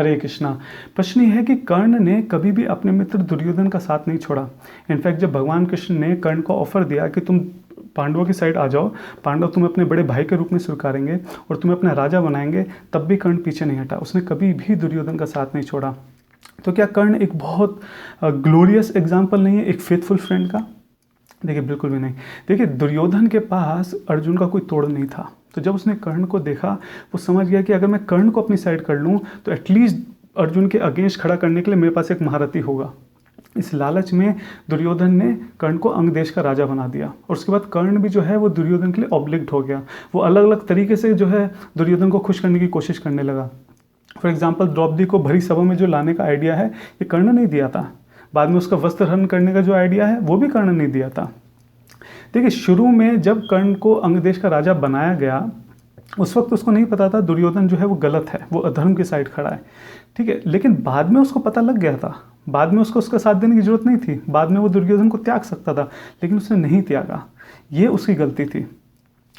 हरे कृष्णा। प्रश्न यह है कि कर्ण ने कभी भी अपने मित्र दुर्योधन का साथ नहीं छोड़ा। इनफैक्ट जब भगवान कृष्ण ने कर्ण को ऑफर दिया कि तुम पांडवों की साइड आ जाओ, पांडव तुम्हें अपने बड़े भाई के रूप में स्वीकारेंगे और तुम्हें अपना राजा बनाएंगे, तब भी कर्ण पीछे नहीं हटा। उसने कभी भी दुर्योधन का साथ नहीं छोड़ा। तो क्या कर्ण एक बहुत ग्लोरियस एग्जाम्पल नहीं है एक फेथफुल फ्रेंड का? देखिए बिल्कुल भी नहीं। देखिए दुर्योधन के पास अर्जुन का कोई तोड़ नहीं था, तो जब उसने कर्ण को देखा वो समझ गया कि अगर मैं कर्ण को अपनी साइड कर लूँ तो एटलीस्ट अर्जुन के अगेंस्ट खड़ा करने के लिए मेरे पास एक महारथी होगा। इस लालच में दुर्योधन ने कर्ण को अंग देश का राजा बना दिया और उसके बाद कर्ण भी जो है वो दुर्योधन के लिए ऑब्लिगेट हो गया। वो अलग अलग तरीके से जो है दुर्योधन को खुश करने की कोशिश करने लगा। फॉर एग्जाम्पल द्रौपदी को भरी सभा में जो लाने का आइडिया है ये कर्ण नहीं दिया था। बाद में उसका वस्त्र हरण करने का जो आइडिया है वो भी कर्ण ने दिया था। देखिए शुरू में जब कर्ण को अंग देश का राजा बनाया गया उस वक्त उसको नहीं पता था दुर्योधन जो है वो गलत है, वो अधर्म की साइड खड़ा है, ठीक है। लेकिन बाद में उसको पता लग गया था, बाद में उसको उसका साथ देने की जरूरत नहीं थी, बाद में वो दुर्योधन को त्याग सकता था लेकिन उसने नहीं त्यागा, ये उसकी गलती थी।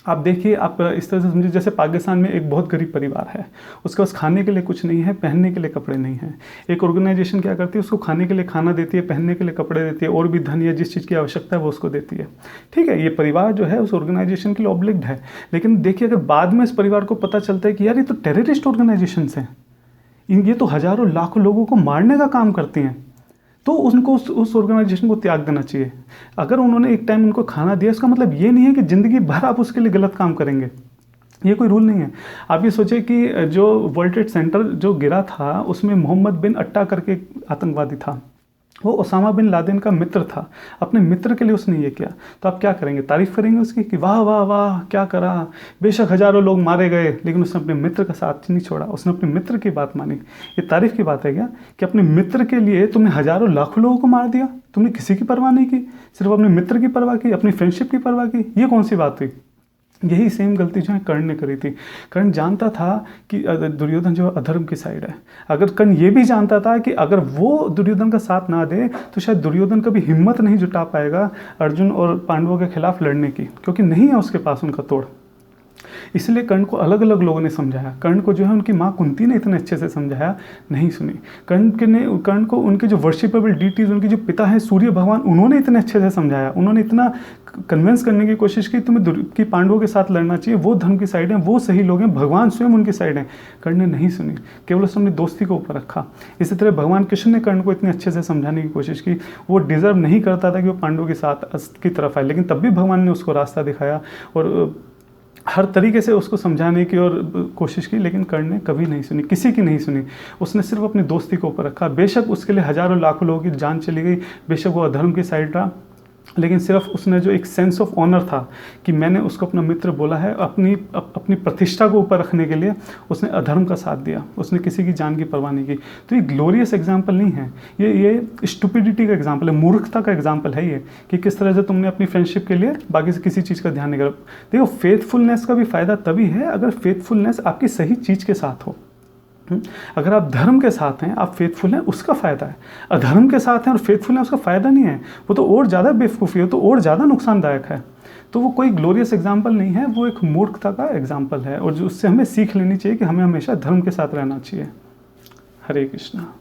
आप देखिए, आप इस तरह से समझिए जैसे पाकिस्तान में एक बहुत गरीब परिवार है, उसके पास खाने के लिए कुछ नहीं है, पहनने के लिए कपड़े नहीं हैं। एक ऑर्गेनाइजेशन क्या करती है, उसको खाने के लिए खाना देती है, पहनने के लिए कपड़े देती है और भी धन या जिस चीज़ की आवश्यकता है वो उसको देती है, ठीक है। ये परिवार जो है उस ऑर्गेनाइजेशन के लिए ऑब्लिग्ड है। लेकिन देखिए अगर बाद में इस परिवार को पता चलता है कि यार ये तो टेररिस्ट ऑर्गेनाइजेशन हैं, ये तो हज़ारों लाखों लोगों को मारने का काम करती हैं, तो उनको उस ऑर्गेनाइजेशन को त्याग देना चाहिए। अगर उन्होंने एक टाइम उनको खाना दिया इसका मतलब ये नहीं है कि ज़िंदगी भर आप उसके लिए गलत काम करेंगे, ये कोई रूल नहीं है। आप ये सोचिए कि जो वर्ल्ड ट्रेड सेंटर जो गिरा था उसमें मोहम्मद बिन अट्टा करके आतंकवादी था, वो ओसामा बिन लादेन का मित्र था, अपने मित्र के लिए उसने ये किया। तो आप क्या करेंगे, तारीफ़ करेंगे उसकी कि वाह वाह वाह क्या करा, बेशक हज़ारों लोग मारे गए लेकिन उसने अपने मित्र का साथ नहीं छोड़ा, उसने अपने मित्र की बात मानी। ये तारीफ़ की बात है क्या कि अपने मित्र के लिए तुमने हज़ारों लाखों लोगों को मार दिया, तुमने किसी की परवाह नहीं की, सिर्फ अपने मित्र की परवाह की, अपनी फ्रेंडशिप की परवाह की, ये कौन सी बात हुई? यही सेम गलती जो है कर्ण ने करी थी। कर्ण जानता था कि दुर्योधन जो अधर्म की साइड है। अगर कर्ण ये भी जानता था कि अगर वो दुर्योधन का साथ ना दे तो शायद दुर्योधन कभी हिम्मत नहीं जुटा पाएगा अर्जुन और पांडवों के खिलाफ लड़ने की, क्योंकि नहीं है उसके पास उनका तोड़। इसलिए कर्ण को अलग अलग लोगों ने समझाया। कर्ण को जो है उनकी माँ कुंती ने इतने अच्छे से समझाया, नहीं सुनी। कर्ण को उनके जो वर्शिपेबल डीटीज, उनके जो पिता हैं सूर्य भगवान, उन्होंने इतने अच्छे से समझाया, उन्होंने इतना कन्विंस करने की कोशिश की तुम्हें कि पांडवों के साथ लड़ना चाहिए, वो धर्म की साइड हैं, वो सही लोग हैं, भगवान स्वयं उनकी साइड हैं। कर्ण ने नहीं सुनी, केवल उसने अपनी दोस्ती को ऊपर रखा। इसी तरह भगवान कृष्ण ने कर्ण को इतने अच्छे से समझाने की कोशिश की, वो डिज़र्व नहीं करता था कि वो पांडवों के साथ की तरफ आए, लेकिन तब भी भगवान ने उसको रास्ता दिखाया और हर तरीके से उसको समझाने की और कोशिश की, लेकिन कर्ण ने कभी नहीं सुनी, किसी की नहीं सुनी। उसने सिर्फ अपनी दोस्ती को ऊपर रखा। बेशक उसके लिए हज़ारों लाखों लोगों की जान चली गई, बेशक वो अधर्म की साइड रहा, लेकिन सिर्फ उसने जो एक सेंस ऑफ ऑनर था कि मैंने उसको अपना मित्र बोला है, अपनी प्रतिष्ठा को ऊपर रखने के लिए उसने अधर्म का साथ दिया, उसने किसी की जान की परवाह नहीं की। तो ये ग्लोरियस एग्जाम्पल नहीं है, ये स्टुपिडिटी का एग्जाम्पल है, मूर्खता का एग्जाम्पल है ये, कि किस तरह से तुमने अपनी फ्रेंडशिप के लिए बाकी से किसी चीज़ का ध्यान नहीं करा। देखो फेथफुलनेस का भी फ़ायदा तभी है अगर फेथफुलनेस आपकी सही चीज़ के साथ हो। अगर आप धर्म के साथ हैं, आप फेथफुल हैं, उसका फ़ायदा है। अधर्म के साथ हैं और फेथफुल हैं, उसका फ़ायदा नहीं है, वो तो और ज़्यादा बेवकूफ़ी है, तो और ज़्यादा नुकसानदायक है। तो वो कोई ग्लोरियस एग्जाम्पल नहीं है, वो एक मूर्खता का एग्जाम्पल है और जो उससे हमें सीख लेनी चाहिए कि हमें हमेशा धर्म के साथ रहना चाहिए। हरे कृष्णा।